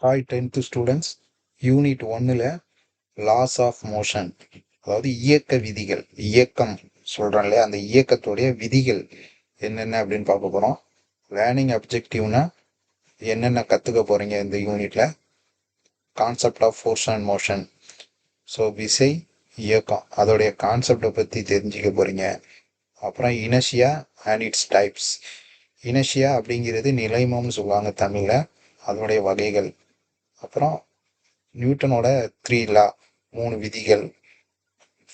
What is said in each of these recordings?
Hi 10th students. Unit 1ல் loss of motion, அதாவது இயக்க விதிகள், இயக்கம் சொல்கிறோம் இல்லையா, அந்த இயக்கத்துடைய விதிகள் என்னென்ன அப்படின்னு பார்க்க போகிறோம். லேர்னிங் அப்ஜெக்டிவ்னா என்னென்ன கற்றுக்க போகிறீங்க இந்த யூனிட்டில். Concept of force and motion, so விசை, இயக்கம், அதோடைய கான்செப்டை பற்றி தெரிஞ்சுக்க போகிறீங்க. அப்புறம் inertia and its types. Inertia அப்படிங்கிறது நிலைமம்னு சொல்லுவாங்க தமிழில், அதனுடைய வகைகள். அப்புறம் நியூட்டனோட 3 லா, 3 விதிகள்.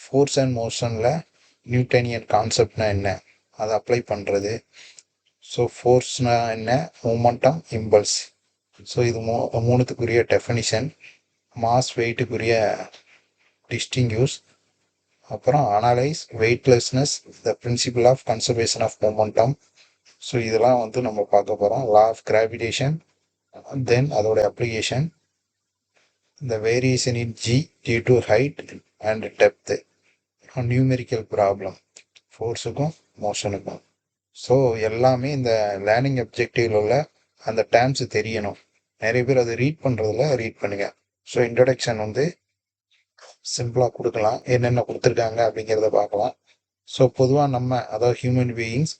ஃபோர்ஸ் அண்ட் மோஷனில் நியூட்டனியன் கான்செப்ட்னா என்ன, அதை அப்ளை பண்ணுறது. ஸோ ஃபோர்ஸ்னா என்ன, மொமெண்டம், இம்பல்ஸ். ஸோ இது மூணுத்துக்குரிய டெஃபினிஷன். மாஸ் வெயிட்டுக்குரிய டிஸ்டிங்யூஸ். அப்புறம் analyse weightlessness, the principle of conservation of momentum. So இதெல்லாம் நம்ம பார்க்க போகிறோம். லா ஆஃப் கிராவிடேஷன், தென் அதோட application. The variation in G due to height and depth, numerical problem ஃபோர்ஸுக்கும் மோஷனுக்கும். ஸோ எல்லாமே இந்த லேர்னிங் அப்ஜெக்டிவ்ல உள்ள அந்த டேர்ம்ஸ் தெரியணும். நிறைய பேர் அதை ரீட் பண்ணுறதுல ரீட் பண்ணுங்க. ஸோ இன்ட்ரடக்ஷன் சிம்பிளாக கொடுக்கலாம், என்னென்ன கொடுத்துருக்காங்க அப்படிங்கிறத பார்க்கலாம். ஸோ பொதுவாக அதாவது human beings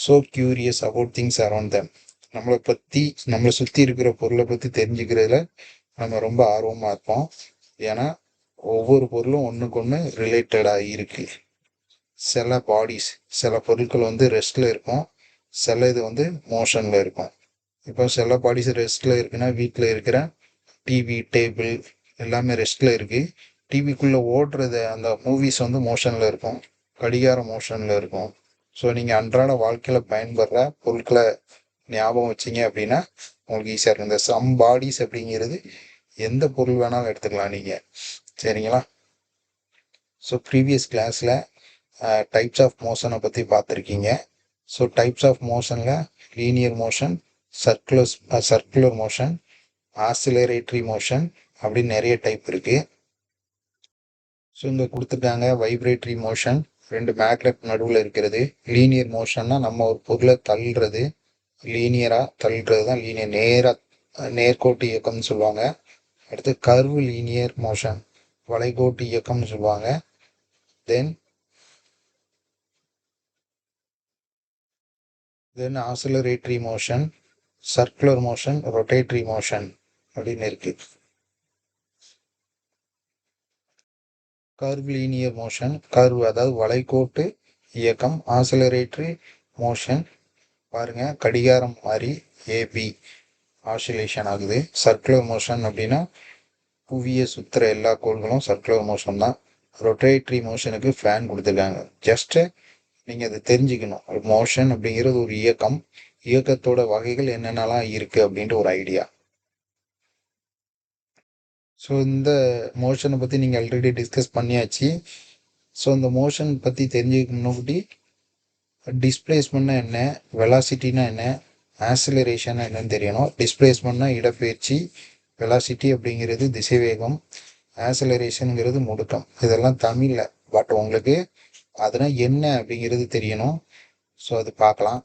so curious about things around them. நம்மளை சுற்றி இருக்கிற பொருளை பற்றி தெரிஞ்சுக்கிறதுல நம்ம ரொம்ப ஆர்வமாக இருப்போம். ஏன்னா ஒவ்வொரு பொருளும் ஒன்றுக்கு ஒன்று ரிலேட்டடாக இருக்கு. சில பாடிஸ், சில பொருட்கள் ரெஸ்டில் இருக்கும், சில இது மோஷனில் இருக்கும். இப்போ சில பாடிஸ் ரெஸ்டில் இருக்குன்னா வீட்டில் இருக்கிற டிவி, டேபிள் எல்லாமே ரெஸ்டில் இருக்குது. டிவிக்குள்ளே ஓடுறது அந்த மூவிஸ் மோஷனில் இருக்கும், கடிகாரம் மோஷனில் இருக்கும். ஸோ நீங்கள் அன்றாட வாழ்க்கையில் பயன்படுற பொருட்களை ஞாபகம் வச்சிங்க அப்படின்னா உங்களுக்கு ஈஸியாக இருக்கும். இந்த சம் பாடிஸ் அப்படிங்கிறது எந்த பொருள் வேணாலும் எடுத்துக்கலாம் நீங்கள், சரிங்களா. ஸோ ப்ரீவியஸ் கிளாஸில் டைப்ஸ் ஆஃப் மோஷனை பற்றி பார்த்துருக்கீங்க. ஸோ டைப்ஸ் ஆஃப் மோஷனில் linear motion, circular motion, oscillatory motion அப்படின்னு நிறைய டைப் இருக்குது. ஸோ இங்கே கொடுத்துருக்காங்க வைப்ரேட்டரி மோஷன், 2 மேக்னெட் நடுவில் இருக்கிறது. லீனியர் மோஷன்னா நம்ம ஒரு பொருளை தள்ளுறது, லீனியராக தள்ளுறது தான் லீனியர், நேர்கோட்டு இயக்கம்னு சொல்லுவாங்க. அடுத்து கர்வ் லீனியர் மோஷன், வளைகோட்டு இயக்கம்னு சொல்லுவாங்க. Then oscillatory motion, circular motion, rotatory motion அப்படின்னு இருக்கு. கர்வ் லீனியர் மோஷன், கர்வ் அதாவது வளைகோட்டு இயக்கம். ஆசிலரேட்டரி மோஷன் பாருங்க, கடிகாரம் மாதிரி ஏபி ஆசிலேஷன் ஆகுது. சர்க்குலர் மோஷன் அப்படின்னா புவியை சுற்றுற எல்லா கோள்களும் சர்க்குலர் மோஷன் தான். ரொட்டேட்டரி மோஷனுக்கு ஃபேன் கொடுத்துருக்காங்க. ஜஸ்ட் நீங்கள் அதை தெரிஞ்சுக்கணும். மோஷன் அப்படிங்கிறது ஒரு இயக்கம், இயக்கத்தோட வகைகள் என்னென்னலாம் இருக்குது அப்படின்ட்டு ஒரு ஐடியா. ஸோ இந்த மோஷனை பற்றி நீங்கள் ஆல்ரெடி டிஸ்கஸ் பண்ணியாச்சு. ஸோ இந்த மோஷன் பற்றி தெரிஞ்சுக்க முன்னாடி டிஸ்பிளேஸ்மெண்ட்னா என்ன, வெலாசிட்டினா என்ன, ஆசிலரேஷன் என்னன்னு தெரியணும். டிஸ்பிளேஸ்மெண்ட்னா இடப்பெயர்ச்சி, வெலாசிட்டி அப்படிங்கிறது திசைவேகம், ஆசிலரேஷனுங்கிறது முடுக்கம். இதெல்லாம் தமிழில், பட் உங்களுக்கு அதனால் என்ன அப்படிங்கிறது தெரியணும். ஸோ அது பார்க்கலாம்.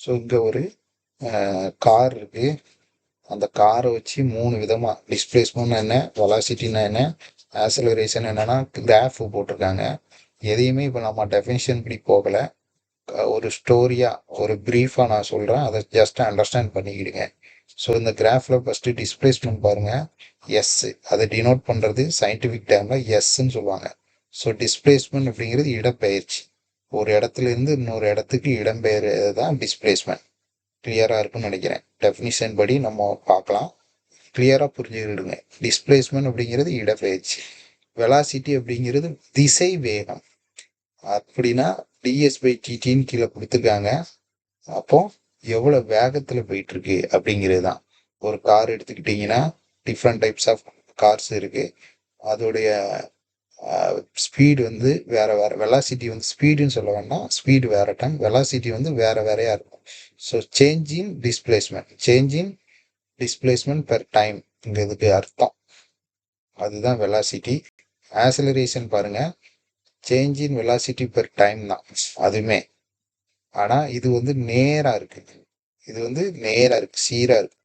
ஸோ இங்கே ஒரு கார் இருக்குது. அந்த காரை வச்சு 3 விதமாக, டிஸ்பிளேஸ்மெண்ட் என்ன, வெலாசிட்டினா என்ன, ஆசிலரேஷன் என்னன்னா கிராஃப் போட்டிருக்காங்க. எதையுமே இப்போ நம்ம டெஃபினிஷன் படி போகலை, ஒரு ஸ்டோரியாக ஒரு ப்ரீஃபாக நான் சொல்கிறேன், அதை ஜஸ்ட் அண்டர்ஸ்டாண்ட் பண்ணிக்கிடுங்க. ஸோ இந்த கிராஃபில் ஃபஸ்ட்டு டிஸ்பிளேஸ்மெண்ட் பாருங்கள், எஸ், அதை டினோட் பண்ணுறது சயின்டிஃபிக் டேர்மில் எஸ்ன்னு சொல்லுவாங்க. ஸோ டிஸ்பிளேஸ்மெண்ட் அப்படிங்கிறது இடப்பெயர்ச்சி, ஒரு இடத்துல இருந்து இன்னொரு இடத்துக்கு இடம்பெயர்றது தான் டிஸ்பிளேஸ்மெண்ட். கிளியராக இருக்குன்னு நினைக்கிறேன். டெஃபினிஷன் படி நம்ம பார்க்கலாம், கிளியராக புரிஞ்சுக்கிடுங்க. டிஸ்பிளேஸ்மெண்ட் அப்படிங்கிறது இடப்பெயர்ச்சி, வெலாசிட்டி அப்படிங்கிறது திசை வேகம். அப்படின்னா டிஎஸ்/டிடின்னு கீழே கொடுத்துருக்காங்க. அப்போ எவ்வளோ வேகத்தில் போயிட்டுருக்கு அப்படிங்கிறது தான். ஒரு கார் எடுத்துக்கிட்டிங்கன்னா டிஃப்ரெண்ட் டைப்ஸ் ஆஃப் கார்ஸ் இருக்குது. அதோடைய ஸ்பீடு வேறு வேறு, வெலாசிட்டி ஸ்பீடுன்னு சொல்ல வேண்டாம், ஸ்பீடு வேறு டைம், வெலாசிட்டி வேறு வேறையாக இருக்கும். So change in displacement per time இங்கே இதுக்கு அர்த்தம், அதுதான் வெலாசிட்டி. ஆசிலரேஷன் பாருங்கள், change in velocity per time தான் அதுவுமே. ஆனால் இது நேராக இருக்குது, இது நேராக இருக்குது, சீராக இருக்குது.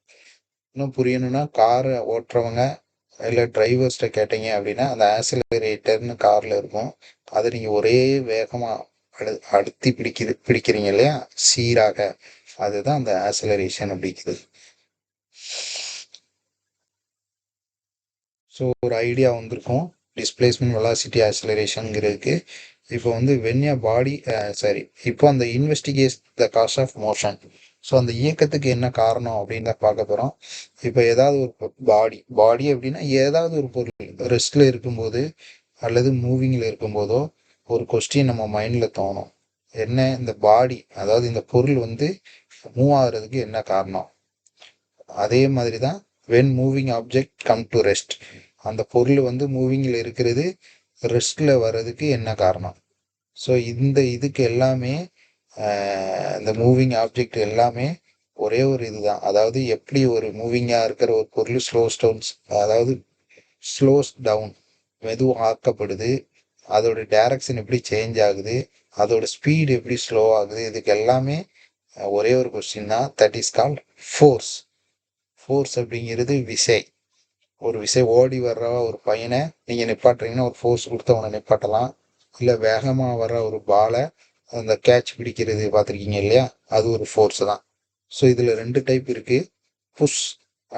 இன்னும் புரியணும்னா காரை ஓட்டுறவங்க இல்லை டிரைவர்ஸ்கிட்ட கேட்டீங்க அப்படின்னா அந்த ஆக்சிலரேட்டர்னு காரில் இருக்கும். அதை நீங்கள் ஒரே வேகமாக அழுத்தி பிடிக்கிறீங்க இல்லையா சீராக, அதுதான் அந்த ஆக்சிலரேஷன் அப்படிங்கிறது. ஸோ ஒரு ஐடியா வந்திருக்கும் டிஸ்பிளேஸ்மெண்ட் வெலாசிட்டி ஆக்சிலரேஷனுங்கிறதுக்கு. இப்போ வந்து வென்யா பாடி சாரி இப்போ அந்த investigate the cause of motion. So அந்த இயக்கத்துக்கு என்ன காரணம் அப்படின்னு தான் பார்க்க போகிறோம். இப்போ ஏதாவது ஒரு பாடி அப்படின்னா ஏதாவது ஒரு பொருள் ரெஸ்ட்டில் இருக்கும்போது அல்லது மூவிங்கில் இருக்கும்போதோ ஒரு கொஸ்டின் நம்ம மைண்டில் தோணும். என்ன இந்த பாடி, அதாவது இந்த பொருள் வந்து மூவ் ஆகுறதுக்கு என்ன காரணம்? அதே மாதிரி தான் when moving object come to rest, அந்த பொருள் வந்து மூவிங்கில் இருக்கிறது ரெஸ்ட்டில் வர்றதுக்கு என்ன காரணம்? ஸோ இதுக்கு எல்லாமே இந்த மூவிங் ஆப்ஜெக்ட் எல்லாமே ஒரே ஒரு இதுதான். அதாவது எப்படி ஒரு மூவிங்காக இருக்கிற ஒரு பொருள் ஸ்லோஸ் டவுன் மெதுவாக ஆக்கப்படுது, அதோட டைரக்ஷன் எப்படி சேஞ்ச் ஆகுது, அதோட ஸ்பீடு எப்படி ஸ்லோ ஆகுது, இதுக்கு எல்லாமே ஒரே ஒரு கொஸ்டின் தான். That is called force. Force அப்படிங்கிறது விசை. ஒரு விசை ஓடி வர்ற ஒரு பையனை நீங்கள் நிப்பாட்டுறீங்கன்னா ஒரு ஃபோர்ஸ் கொடுத்து அவனை நிப்பாட்டலாம். இல்லை வேகமாக வர்ற ஒரு பாலை அந்த கேட்ச் பிடிக்கிறது பார்த்துருக்கீங்க இல்லையா, அது ஒரு ஃபோர்ஸ் தான். ஸோ இதில் 2 டைப் இருக்குது, புஷ்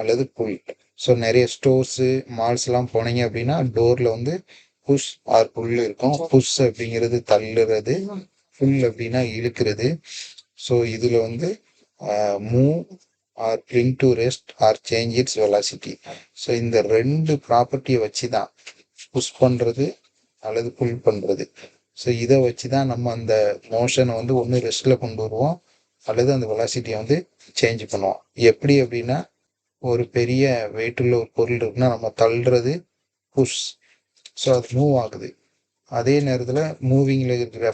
அல்லது புல். ஸோ நிறைய ஸ்டோர்ஸு மால்ஸ்லாம் போனீங்க அப்படின்னா டோரில் வந்து புஷ் ஆர் புல் இருக்கும். புஷ் அப்படிங்கிறது தள்ளுறது, புல் அப்படின்னா இழுக்கிறது. ஸோ இதில் வந்து move or bring to rest or change its velocity. So இந்த 2 ப்ராப்பர்ட்டியை வச்சு தான் புஷ் பண்ணுறது அல்லது புல் பண்ணுறது. ஸோ இதை வச்சு தான் நம்ம அந்த மோஷனை வந்து ஒன்று ரெஸ்ட்டில் கொண்டு வருவோம் அல்லது அந்த வெலாசிட்டியை வந்து சேஞ்ச் பண்ணுவோம். எப்படி அப்படின்னா ஒரு பெரிய வெயிட்டுள்ள ஒரு பொருள் இருக்குன்னா நம்ம தள்ளுறது புஷ், ஸோ அது மூவ் ஆகுது. அதே நேரத்தில் மூவிங்கில் இருக்கிற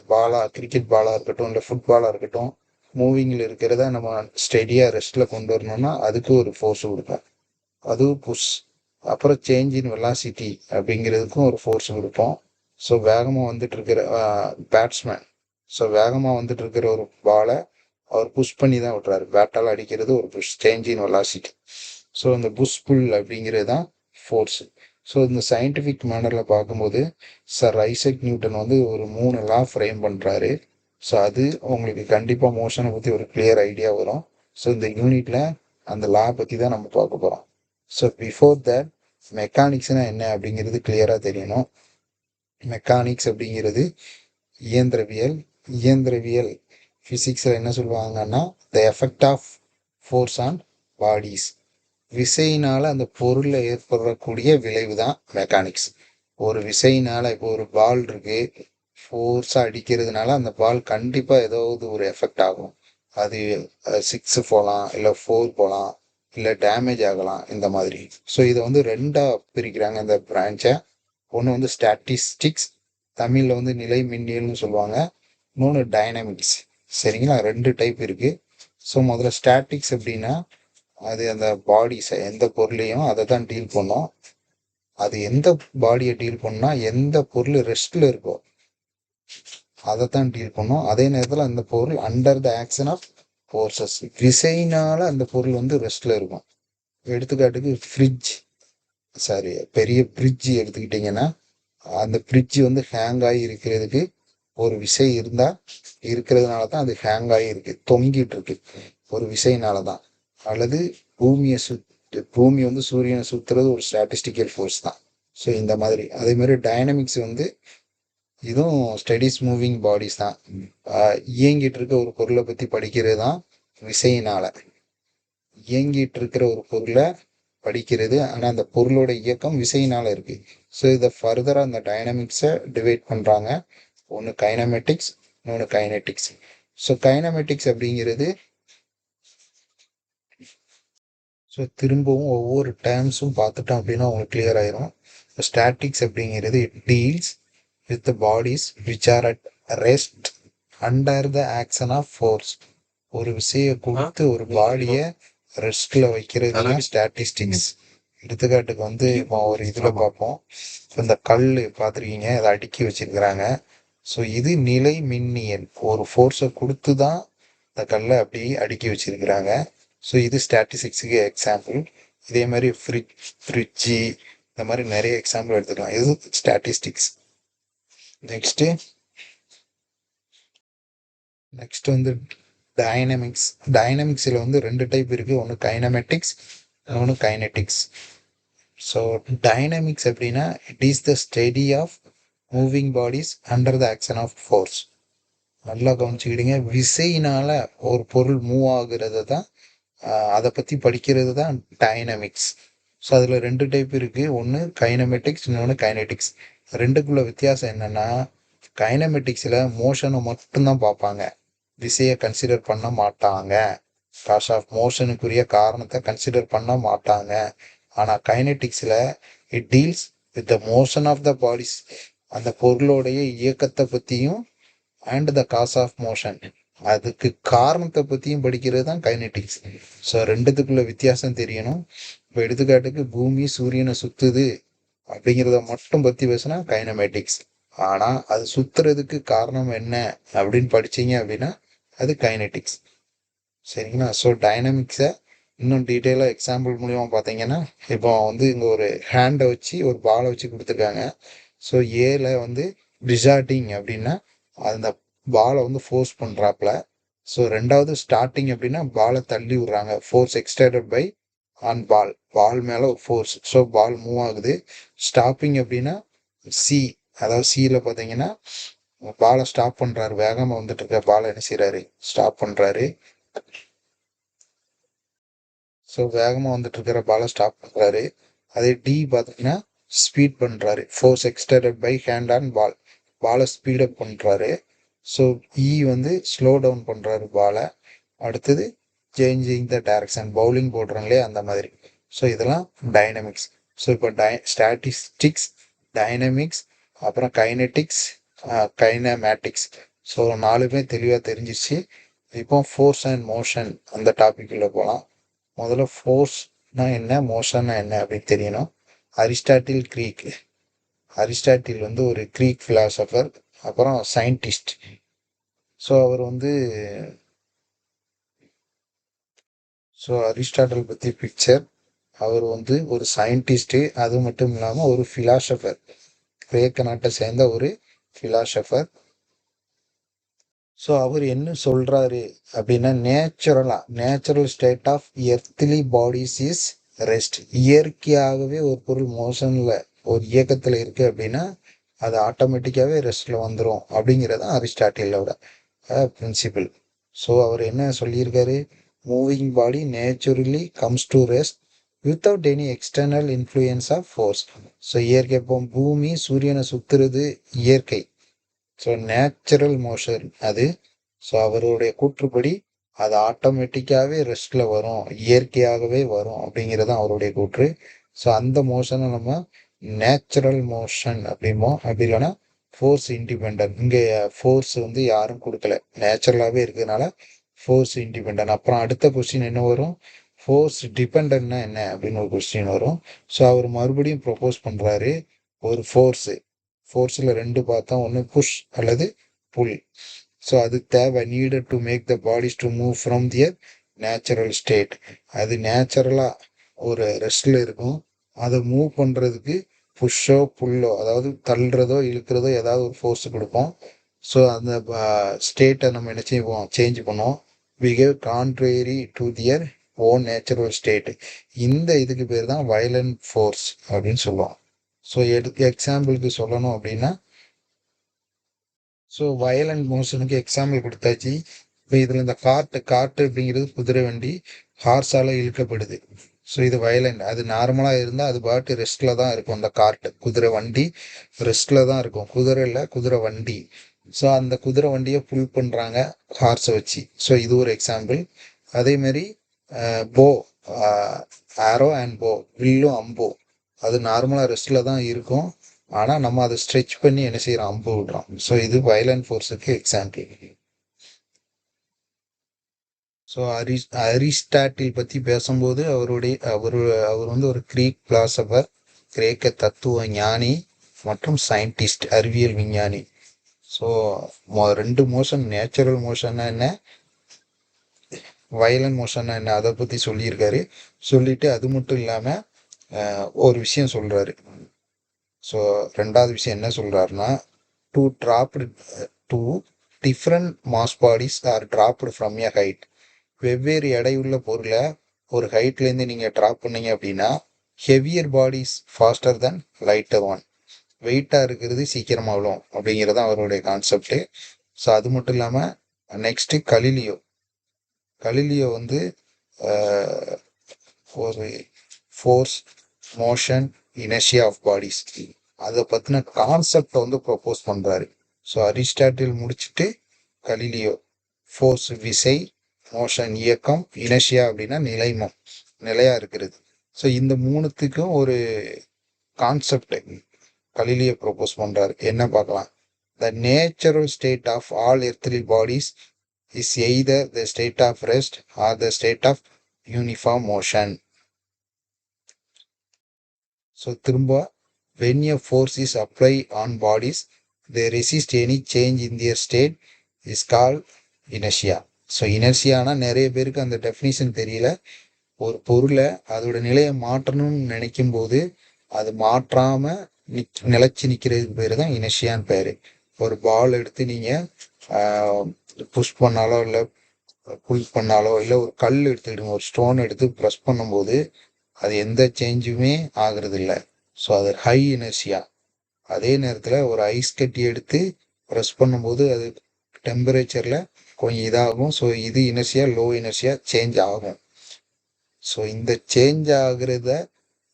கிரிக்கெட் பாலாக இருக்கட்டும் இல்லை ஃபுட்பாலாக இருக்கட்டும், மூவிங்கில் இருக்கிறத நம்ம ஸ்டெடியாக ரெஸ்ட்டில் கொண்டு வரணும்னா அதுக்கு ஒரு ஃபோர்ஸ் கொடுப்போம், அதுவும் புஷ். அப்புறம் சேஞ்ச் இன் வெலாசிட்டி அப்படிங்கிறதுக்கும் ஒரு ஃபோர்ஸ் கொடுப்போம். ஸோ வேகமாக வந்துட்டு இருக்கிற பேட்ஸ்மேன், ஸோ வேகமாக வந்துட்டு இருக்கிற ஒரு பாலை அவர் புஷ் பண்ணி தான் விட்றாரு, பேட்டால் அடிக்கிறது ஒரு push, change in velocity. So அந்த புஷ் புல் அப்படிங்கிறது தான் ஃபோர்ஸு. ஸோ இந்த சயின்டிஃபிக் மேனரில் பார்க்கும்போது சர் ஐசக் நியூட்டன் வந்து ஒரு 3 லா ஃப்ரேம் பண்ணுறாரு. ஸோ அது உங்களுக்கு கண்டிப்பாக மோஷனை பற்றி ஒரு கிளியர் ஐடியா வரும். ஸோ இந்த யூனிட்டில் அந்த லா பற்றி தான் நம்ம பார்க்க போகிறோம். ஸோ பிஃபோர் தட் மெக்கானிக்ஸ்னால் என்ன அப்படிங்கிறது கிளியராக தெரியணும். மெக்கானிக்ஸ் அப்படிங்கிறது இயந்திரவியல். இயந்திரவியல் ஃபிசிக்ஸில் என்ன சொல்லுவாங்கன்னா the effect of force on bodies. விசையினால் அந்த பொருளில் ஏற்படக்கூடிய விளைவு தான் மெக்கானிக்ஸ். ஒரு விசையினால் இப்போ ஒரு பால் இருக்குது, ஃபோர்ஸாக அடிக்கிறதுனால அந்த பால் கண்டிப்பாக ஏதாவது ஒரு எஃபெக்ட் ஆகும். அது 6 போகலாம், இல்லை 4 போகலாம், இல்லை டேமேஜ் ஆகலாம், இந்த மாதிரி. ஸோ இதை வந்து 2ஆக பிரிக்கிறாங்க இந்த பிரான்ச்சை. ஒன்று வந்து ஸ்டாட்டிஸ்டிக்ஸ், தமிழில் வந்து நிலை மின்னியல்னு சொல்லுவாங்க. இன்னொன்று டைனமிக்ஸ். சரிங்களா, 2 டைப் இருக்குது. ஸோ முதல்ல ஸ்டாட்டிக்ஸ் அப்படின்னா அது அந்த பாடிஸை எந்த பொருளையும் அதை தான் டீல் பண்ணும். அது எந்த பாடியை டீல் பண்ணால் எந்த பொருள் ரெஸ்ட்டில் இருக்கோ அதை தான் டீல் பண்ணும். அதே நேரத்தில் அந்த பொருள் under the action of forces, விசையினால் அந்த பொருள் வந்து ரெஸ்ட்டில் இருக்கும். எடுத்துக்காட்டுக்கு பெரிய பிரிட்ஜ் எடுத்துக்கிட்டிங்கன்னா அந்த பிரிட்ஜ் வந்து ஹேங் ஆகி இருக்கிறதுக்கு ஒரு விசை இருக்கிறதுனால தான் அது ஹேங் ஆகி இருக்கு, தொங்கிட்டு இருக்கு, ஒரு விசையினால தான். அல்லது பூமி வந்து சூரியனை சுற்றுறது ஒரு ஸ்டாட்டிஸ்டிக்கல் ஃபோர்ஸ் தான். ஸோ இந்த மாதிரி. அதே மாதிரி டைனமிக்ஸ் வந்து இதுவும் ஸ்டடிஸ் மூவிங் பாடிஸ் தான். இயங்கிட்டு இருக்க ஒரு பொருளை பற்றி படிக்கிறது தான் விசையினால. இயங்கிட்டு இருக்கிற ஒரு பொருளை படிக்கிறது, ஆனால் அந்த பொருளோட இயக்கம் விசையினால இருக்கு. ஸோ இதை ஃபர்தராக அந்த டைனமிக்ஸை டிவைட் பண்ணுறாங்க. ஒன்று கைனமெட்டிக்ஸ், இன்னொன்று கைனெட்டிக்ஸ். ஸோ கைனமெட்டிக்ஸ் அப்படிங்கிறது ஸோ திரும்பவும் ஒவ்வொரு டேர்ம்ஸும் பார்த்துட்டோம் அப்படின்னா உங்களுக்கு கிளியர் ஆயிரும். ஸ்டாட்டிக்ஸ் அப்படிங்கிறது it deals with the bodies which are at rest under the action of force. ஒரு விசையை கொடுத்து ஒரு பாடியை ரெஸ்ட்டில் வைக்கிறது தான் ஸ்டாட்டிஸ்டிக்ஸ். எடுத்துக்காட்டுக்கு வந்து இப்போ ஒரு இதில் பார்ப்போம். இந்த கல் பார்த்துருக்கீங்க, அதை அடுக்கி வச்சிருக்கிறாங்க. ஸோ இது நிலை மின்னியல், ஒரு ஃபோர்ஸை கொடுத்து தான் இந்த கல்லை அப்படியே அடுக்கி வச்சிருக்கிறாங்க. ஸோ இது ஸ்டாட்டிஸ்டிக்ஸுக்கு எக்ஸாம்பிள். இதே மாதிரி ஃப்ரிட்ஜு இந்த மாதிரி நிறைய எக்ஸாம்பிள் எடுத்துக்கலாம். இது ஸ்டாட்டிஸ்டிக்ஸ். நெக்ஸ்ட்டு வந்து டைனமிக்ஸ். டைனமிக்ஸில் வந்து 2 டைப் இருக்குது. ஒன்று கைனமெட்டிக்ஸ், இன்னொன்று கைனெட்டிக்ஸ். ஸோ டைனமிக்ஸ் அப்படின்னா it is the study of moving bodies under the action of force. நல்லா கவனிச்சுக்கிடுங்க. விசையினால் ஒரு பொருள் மூவ் ஆகுறது தான், அதை பற்றி படிக்கிறது தான் டைனமிக்ஸ். ஸோ அதில் 2 டைப் இருக்குது. ஒன்று கைனமெட்டிக்ஸ், இன்னொன்று கைனெட்டிக்ஸ். ரெண்டுக்குள்ள வித்தியாசம் என்னென்னா, கைனமெட்டிக்ஸில் மோஷனை மட்டும்தான் பார்ப்பாங்க, விசையை கன்சிடர் பண்ண மாட்டாங்க. காஸ் ஆஃப் மோஷனுக்குரிய காரணத்தை கன்சிடர் பண்ண மாட்டாங்க. ஆனால் கைனெட்டிக்ஸில் it deals with the motion of the bodies, அந்த பொருளோடைய இயக்கத்தை பற்றியும் and the cause of motion, அதுக்கு காரணத்தை பற்றியும் படிக்கிறது தான் கைனெட்டிக்ஸ். ஸோ ரெண்டுத்துக்குள்ள வித்தியாசம் தெரியணும். இப்போ எடுத்துக்காட்டுக்கு பூமி சூரியனை சுற்றுது அப்படிங்கிறத மட்டும் பற்றி பேசுனா கைனமேட்டிக்ஸ். ஆனால் அது சுற்றுறதுக்கு காரணம் என்ன அப்படின்னு படிச்சீங்க அப்படின்னா அது கைனெட்டிக்ஸ். சரிங்களா? ஸோ டைனமிக்ஸை இன்னும் டீட்டெயிலாக எக்ஸாம்பிள் மூலிமா பார்த்தீங்கன்னா, இப்போ வந்து இங்கே ஒரு ஹேண்டை வச்சு ஒரு பாலை வச்சு கொடுத்துருக்காங்க. ஸோ ஏல வந்து டிசார்டிங் அப்படின்னா அந்த பாலை வந்து ஃபோர்ஸ் பண்ணுறாப்புல. ஸோ ரெண்டாவது ஸ்டார்டிங் அப்படின்னா பாலை தள்ளி விடுறாங்க, ஃபோர்ஸ் எக்ஸ்டர்டட் பை ஆன் பால் மேலே ஒரு ஃபோர்ஸ். ஸோ பால் மூவ் ஆகுது. ஸ்டாப்பிங் அப்படின்னா சி, அதாவது சியில் பார்த்தீங்கன்னா பாலை ஸ்டாப் பண்ணுறாரு, வேகமாக வந்துட்டு இருக்க பாலை என்ன செய்கிறாரு, ஸ்டாப் பண்ணுறாரு. ஸோ வேகமாக வந்துட்டு இருக்கிற பாலை ஸ்டாப் பண்ணுறாரு. அதே டி பார்த்தீங்கன்னா ஸ்பீட் பண்ணுறாரு, ஃபோர்ஸ் எக்ஸ்டர்டட் பை ஹேண்ட் ஆன் பாலை ஸ்பீடப் பண்ணுறாரு. ஸோ இ வந்து ஸ்லோ டவுன் பண்ணுறாரு பாலை. அடுத்தது சேஞ்சிங் த டைரக்ஷன், பவுலிங் போடுறாங்களே அந்த மாதிரி. ஸோ இதெல்லாம் டைனமிக்ஸ். ஸோ இப்போ ஸ்டாட்டிஸ்டிக்ஸ், டைனமிக்ஸ், அப்புறம் கைனெட்டிக்ஸ், கைனமேட்டிக்ஸ். ஸோ 4மே தெளிவாக தெரிஞ்சிச்சு. இப்போ ஃபோர்ஸ் அண்ட் மோஷன் அந்த டாபிக்ல போகலாம். முதல்ல ஃபோர்ஸ்னா என்ன, மோஷன்னா என்ன அப்படின்னு தெரியணும். அரிஸ்டாட்டில் வந்து ஒரு க்ரீக் ஃபிலாசபர், அப்புறம் சயின்டிஸ்ட். ஸோ அவர் வந்து அரிஸ்டாட்டில் பற்றி பிக்சர், அவர் வந்து ஒரு சயின்டிஸ்ட்டு, அது மட்டும் இல்லாமல் ஒரு ஃபிலாசபர், கிரேக்க நாட்டை சேர்ந்த ஒரு ஃபிலாசபர். ஸோ அவர் என்ன சொல்கிறாரு அப்படின்னா, natural state of earthly bodies is rest. இயற்கையாகவே ஒரு பொருள் மோஷனில் ஒரு இயக்கத்தில் இருக்குது அப்படின்னா அது ஆட்டோமேட்டிக்காகவே ரெஸ்ட்டில் வந்துடும் அப்படிங்கிறது தான் அரிஸ்டாட்டிலோட பிரின்சிபிள். ஸோ அவர் என்ன சொல்லியிருக்காரு, moving body naturally comes to rest without any external influence of force. So இயற்கை, இப்போ பூமி சூரியனை சுற்றுறது இயற்கை, ஸோ நேச்சுரல் மோஷன் அது. ஸோ அவருடைய கூற்றுப்படி அது ஆட்டோமேட்டிக்காகவே ரெஸ்ட்டில் வரும், இயற்கையாகவே வரும் அப்படிங்கிறது அவருடைய கூற்று. ஸோ அந்த மோஷனை நம்ம நேச்சுரல் மோஷன் அப்படிமோ, அப்படி இல்லைன்னா ஃபோர்ஸ் இண்டிபெண்ட். இங்கே ஃபோர்ஸ் வந்து யாரும் கொடுக்கல, நேச்சுரலாகவே இருக்கிறதுனால ஃபோர்ஸ் இண்டிபெண்ட். அப்புறம் அடுத்த கொஸ்டின் என்ன வரும், ஃபோர்ஸ் டிபெண்ட்னா என்ன அப்படின்னு ஒரு கொஸ்டின் வரும். ஸோ அவர் மறுபடியும் ப்ரொப்போஸ் பண்ணுறாரு ஒரு ஃபோர்ஸில் 2 பார்த்தோம், ஒன்று புஷ் அல்லது புல். ஸோ அது தேவை, needed to make the bodies to move from their natural state. அது நேச்சுரலாக ஒரு ரெஸ்டில் இருக்கும், அதை மூவ் பண்ணுறதுக்கு புஷ்ஷோ புல்லோ, அதாவது தள்ளுறதோ இழுக்கிறதோ ஏதாவது ஒரு ஃபோர்ஸ் கொடுப்போம். ஸோ அந்த ஸ்டேட்டை நம்ம என்ன செய்வோம், சேஞ்ச் பண்ணுவோம், behave contrary to their own natural state. இந்த இதுக்கு பேர் தான் வயலண்ட் ஃபோர்ஸ் அப்படின்னு சொல்லுவோம். ஸோ எக்ஸாம்பிளுக்கு சொல்லணும் அப்படின்னா, ஸோ வயலண்ட் மோஷனுக்கு எக்ஸாம்பிள் கொடுத்தாச்சு. இப்போ இதில் இந்த காட்டு அப்படிங்கிறது குதிரை வண்டி ஹார்ஸால் இழுக்கப்படுது. ஸோ இது வயலண்ட். அது நார்மலாக இருந்தால் அது பாட்டு ரெஸ்ட்டில் தான் இருக்கும். அந்த குதிரை வண்டி ரெஸ்ட்டில் தான் இருக்கும், குதிரை இல்லை, குதிரை வண்டி. ஸோ அந்த குதிரை வண்டியை புல் பண்ணுறாங்க ஹார்ஸை வச்சு. ஸோ இது ஒரு எக்ஸாம்பிள். அதேமாரி போ, ஆரோ அண்ட் போ, வில்லும் அம்போ, அது நார்மலாக ரெஸ்ட்டில் தான் இருக்கும், ஆனால் நம்ம அதை ஸ்ட்ரெச் பண்ணி என்ன செய்கிறோம், அம்பு விடுறோம். ஸோ இது வயலண்ட் ஃபோர்ஸுக்கு எக்ஸாம்பிள். ஸோ அரிஸ்டாட்டில் பற்றி பேசும்போது அவர் வந்து ஒரு கிரீக் பிலாசபர், கிரேக்க தத்துவ ஞானி மற்றும் சயின்டிஸ்ட், அறிவியல் விஞ்ஞானி. ஸோ 2 மோஷன், நேச்சுரல் மோஷன்னா என்ன, வயலண்ட் மோஷன் என்ன அதை பற்றி சொல்லியிருக்காரு. சொல்லிட்டு அது மட்டும் இல்லாமல் ஒரு விஷயம் சொல்கிறாரு. ஸோ ரெண்டாவது விஷயம் என்ன சொல்கிறாருன்னா, two dropped two different mass bodies are dropped from a height. வெவ்வேறு எடையுள்ள பொருளை ஒரு ஹைட்லேருந்து நீங்கள் ட்ராப் பண்ணீங்க அப்படின்னா, heavier bodies faster then lighter one. வெயிட்டாக இருக்கிறது சீக்கிரமாக விழும் அப்படிங்கிறது தான் அவருடைய கான்செப்டு. ஸோ அது மட்டும் இல்லாமல் நெக்ஸ்ட்டு கலிலியோ வந்து ஒரு force, motion, inertia of bodies அதை பற்றின கான்செப்டை வந்து ப்ரொப்போஸ் பண்ணுறாரு. ஸோ அரிஸ்டாட்டில் முடிச்சுட்டு கலிலியோ ஃபோர்ஸ் விசை, மோஷன் இயக்கம், இனர்ஷியா அப்படின்னா நிலைமம், நிலையாக இருக்கிறது. ஸோ இந்த மூணுத்துக்கும் ஒரு கான்செப்ட் கலிலியோ ப்ரொப்போஸ் பண்ணுறாரு. என்ன பார்க்கலாம்? The natural state of all earthly bodies is either the state of rest or the state of uniform motion. So திரும்ப, when a force is applied on bodies, they resist any change in their state is called inertia. So இனர்ஷியானா நிறைய பேருக்கு அந்த definition தெரியல. ஒரு பொருளை அதோட நிலையை மாற்றணும்னு நினைக்கும் போது அது மாற்றாம நிலைச்சு நிற்கிறதுக்கு பேர் தான் இனர்ஷியான்னு பேர். ஒரு பால் எடுத்து நீங்கள் புஷ் பண்ணாலோ இல்லை புல் பண்ணாலோ, இல்லை ஒரு கல் எடுத்துக்கிடுங்க, ஒரு ஸ்டோன் எடுத்து ப்ரெஸ் பண்ணும்போது அது எந்த சேஞ்சுமே ஆகிறது இல்லை. ஸோ அது ஹை இனர்ஷியா. அதே நேரத்தில் ஒரு ஐஸ் கட்டி எடுத்து ப்ரெஸ் பண்ணும்போது அது டெம்பரேச்சரில் கொஞ்சம் இதாகும். ஸோ இது இனர்ஷியா, லோ இனர்ஷியா சேஞ்ச் ஆகும். ஸோ இந்த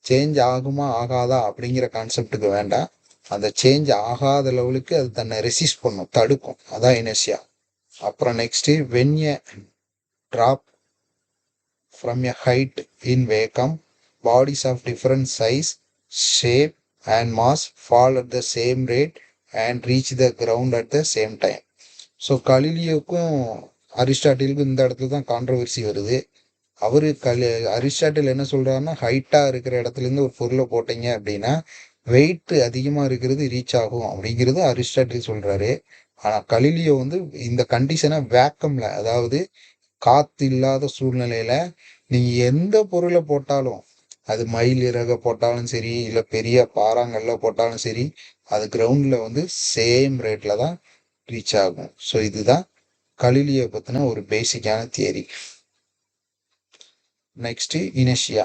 சேஞ்ச் ஆகுமா ஆகாதா அப்படிங்கிற கான்செப்டுக்கு வேண்டாம். அந்த சேஞ்ச் ஆகாத லெவலுக்கு அது தன்னை ரெசிஸ்ட் பண்ணும், தடுக்கும். அதான் இனர்ஷியா. அப்புறம் next, when a drop from a height in vacuum, bodies of different size, shape and mass fall at the same rate and reach the ground at the same time. So கலிலியோக்கும் அரிஸ்டாட்டிலுக்கும் இந்த இடத்துல தான் controversy வருது. Aristotle என்ன சொல்கிறாருன்னா, ஹைட்டாக இருக்கிற இடத்துலேருந்து ஒரு பொருளை போட்டீங்க அப்படின்னா வெயிட் அதிகமாக இருக்கிறது ரீச் ஆகும் அப்படிங்கிறது அரிஸ்டாட்டில் சொல்கிறாரு. ஆனால் கலிலியோ வந்து இந்த கண்டிஷனை வேக்கமில், அதாவது காற்று இல்லாத சூழ்நிலையில் நீங்கள் எந்த பொருளை போட்டாலும், அது மயில் இறக போட்டாலும் சரி, இல்லை பெரிய பாறாங்கல்ல போட்டாலும் சரி, அது கிரவுண்டில் வந்து சேம் ரேட்டில் தான் ரீச் ஆகும். ஸோ இதுதான் கலிலியோ பற்றின ஒரு பேசிக்கான தியரி. Next inertia.